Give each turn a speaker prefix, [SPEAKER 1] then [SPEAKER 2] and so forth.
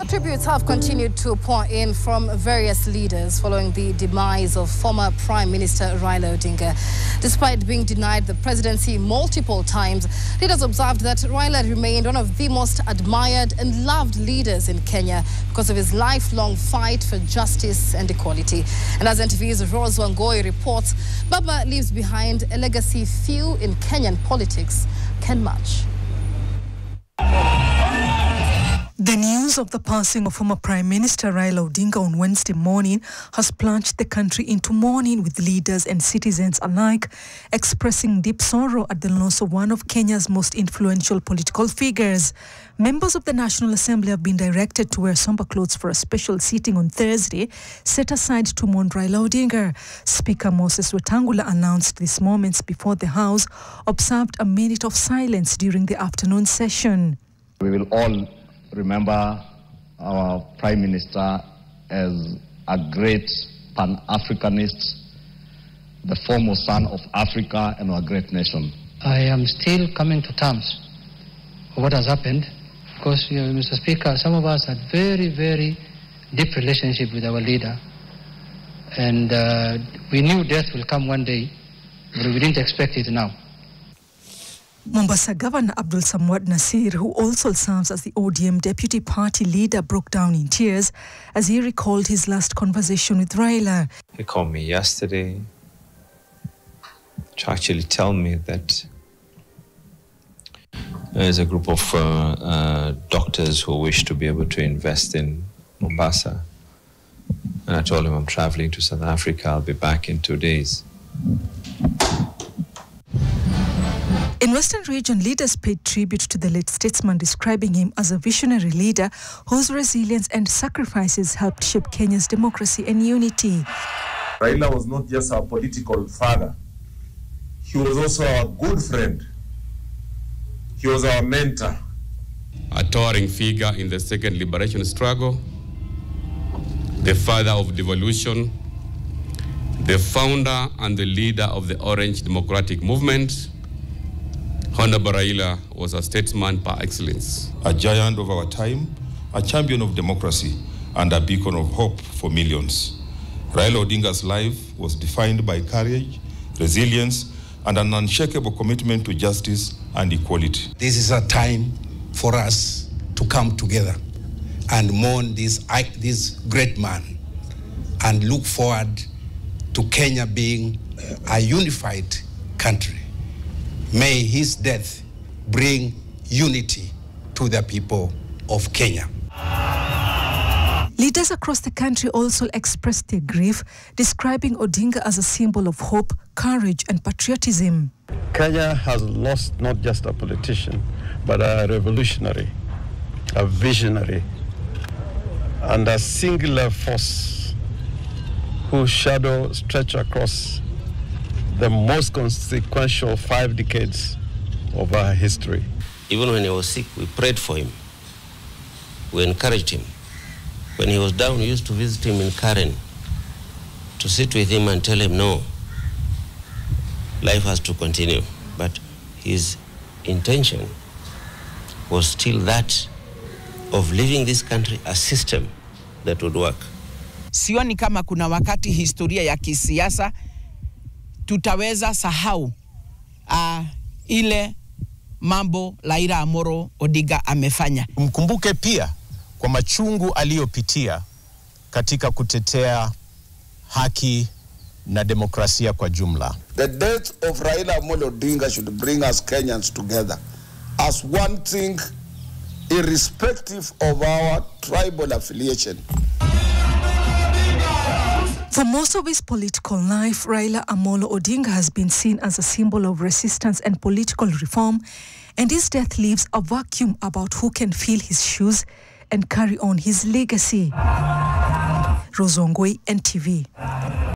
[SPEAKER 1] Tributes have continued to pour in from various leaders following the demise of former Prime Minister Raila Odinga. Despite being denied the presidency multiple times, leaders observed that Raila remained one of the most admired and loved leaders in Kenya because of his lifelong fight for justice and equality. And as NTV's Rose Wangoi reports, Baba leaves behind a legacy few in Kenyan politics can match.
[SPEAKER 2] The news of the passing of former Prime Minister Raila Odinga on Wednesday morning has plunged the country into mourning, with leaders and citizens alike expressing deep sorrow at the loss of one of Kenya's most influential political figures. Members of the National Assembly have been directed to wear somber clothes for a special sitting on Thursday set aside to mourn Raila Odinga. Speaker Moses Wetangula announced these moments before the House observed a minute of silence during the afternoon session.
[SPEAKER 3] We will all remember our Prime Minister as a great Pan-Africanist, the foremost son of Africa and our great nation.
[SPEAKER 4] I am still coming to terms with what has happened because, Mr. Speaker, some of us had very, very deep relationship with our leader, and we knew death will come one day, but we didn't expect it now.
[SPEAKER 2] Mombasa Governor Abdul Samad Nasir, who also serves as the ODM deputy party leader, broke down in tears as he recalled his last conversation with Raila.
[SPEAKER 5] He called me yesterday to actually tell me that there's a group of doctors who wish to be able to invest in Mombasa. And I told him I'm traveling to South Africa. I'll be back in 2 days.
[SPEAKER 2] In Western region, leaders paid tribute to the late statesman, describing him as a visionary leader whose resilience and sacrifices helped shape Kenya's democracy and unity.
[SPEAKER 6] Raila was not just our political father. He was also our good friend. He was our mentor.
[SPEAKER 7] A towering figure in the second liberation struggle, the father of devolution, the founder and the leader of the Orange Democratic Movement. Honorable Raila was a statesman par excellence.
[SPEAKER 6] A giant of our time, a champion of democracy, and a beacon of hope for millions. Raila Odinga's life was defined by courage, resilience, and an unshakable commitment to justice and equality.
[SPEAKER 8] This is a time for us to come together and mourn this great man and look forward to Kenya being a unified country. May his death bring unity to the people of Kenya.
[SPEAKER 2] Leaders across the country also expressed their grief, describing Odinga as a symbol of hope, courage, and patriotism.
[SPEAKER 9] Kenya has lost not just a politician, but a revolutionary, a visionary, and a singular force whose shadow stretched across the most consequential 5 decades of our history.
[SPEAKER 10] Even when he was sick, we prayed for him. We encouraged him. When he was down, we used to visit him in Karen to sit with him and tell him, no, life has to continue. But his intention was still that of leaving this country a system that would work.
[SPEAKER 11] Sioni kama kuna wakati historia ya kisiasa tutaweza sahau ile mambo Raila Amolo Odinga amefanya.
[SPEAKER 12] Mkumbuke pia kwa machungu aliyopitia katika kutetea haki na demokrasia kwa jumla.
[SPEAKER 13] The death of Raila Amolo Odinga should bring us Kenyans together as one thing, irrespective of our tribal affiliation.
[SPEAKER 2] For most of his political life, Raila Amolo Odinga has been seen as a symbol of resistance and political reform, and his death leaves a vacuum about who can fill his shoes and carry on his legacy. Rose Wangoi, NTV.